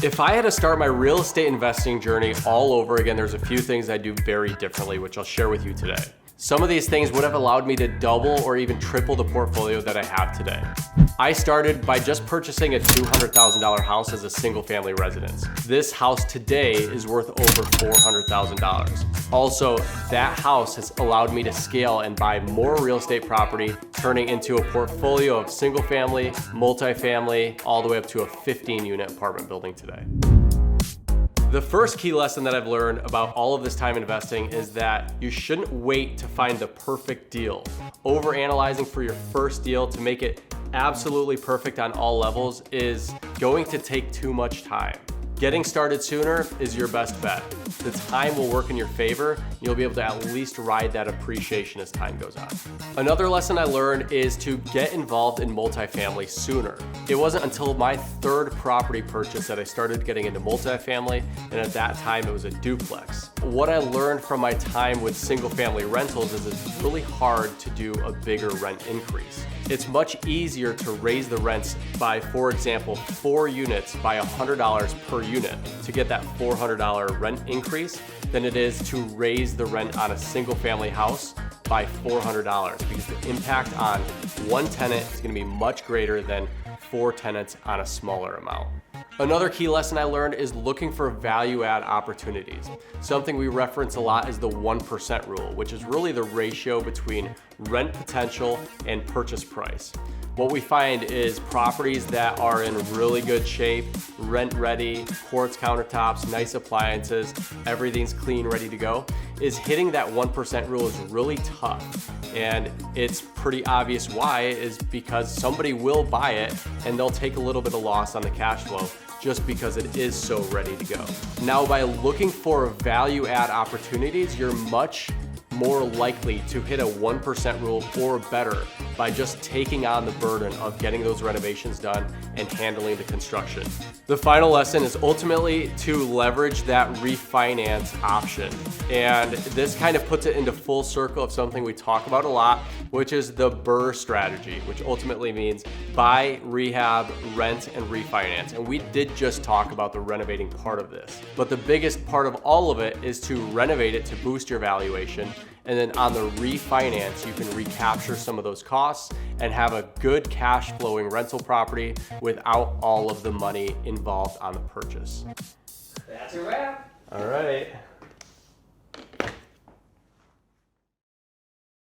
If I had to start my real estate investing journey all over again, there's a few things I do very differently, which I'll share with you today. Some of these things would have allowed me to double or even triple the portfolio that I have today. I started by just purchasing a $200,000 house as a single family residence. This house today is worth over $400,000. Also, that house has allowed me to scale and buy more real estate property, turning into a portfolio of single family, multifamily, all the way up to a 15-unit apartment building today. The first key lesson that I've learned about all of this time investing is that you shouldn't wait to find the perfect deal. Overanalyzing for your first deal to make it absolutely perfect on all levels is going to take too much time. Getting started sooner is your best bet. The time will work in your favor, and you'll be able to at least ride that appreciation as time goes on. Another lesson I learned is to get involved in multifamily sooner. It wasn't until my third property purchase that I started getting into multifamily, and at that time it was a duplex. What I learned from my time with single family rentals is it's really hard to do a bigger rent increase. It's much easier to raise the rents by, for example, 4 units by $100 per unit to get that $400 rent increase than it is to raise the rent on a single family house by $400, because the impact on one tenant is going to be much greater than 4 tenants on a smaller amount. Another key lesson I learned is looking for value add opportunities. Something we reference a lot is the 1% rule, which is really the ratio between rent potential and purchase price. What we find is properties that are in really good shape, rent ready, quartz countertops, nice appliances, everything's clean, ready to go, is hitting that 1% rule is really tough. And it's pretty obvious why, is because somebody will buy it and they'll take a little bit of loss on the cash flow just because it is so ready to go. Now, by looking for value add opportunities, you're much more likely to hit a 1% rule or better by just taking on the burden of getting those renovations done and handling the construction. The final lesson is ultimately to leverage that refinance option. And this kind of puts it into full circle of something we talk about a lot, which is the BRRRR strategy, which ultimately means buy, rehab, rent, and refinance. And we did just talk about the renovating part of this. But the biggest part of all of it is to renovate it to boost your valuation. And then on the refinance, you can recapture some of those costs and have a good cash flowing rental property without all of the money involved on the purchase. That's a wrap. All right.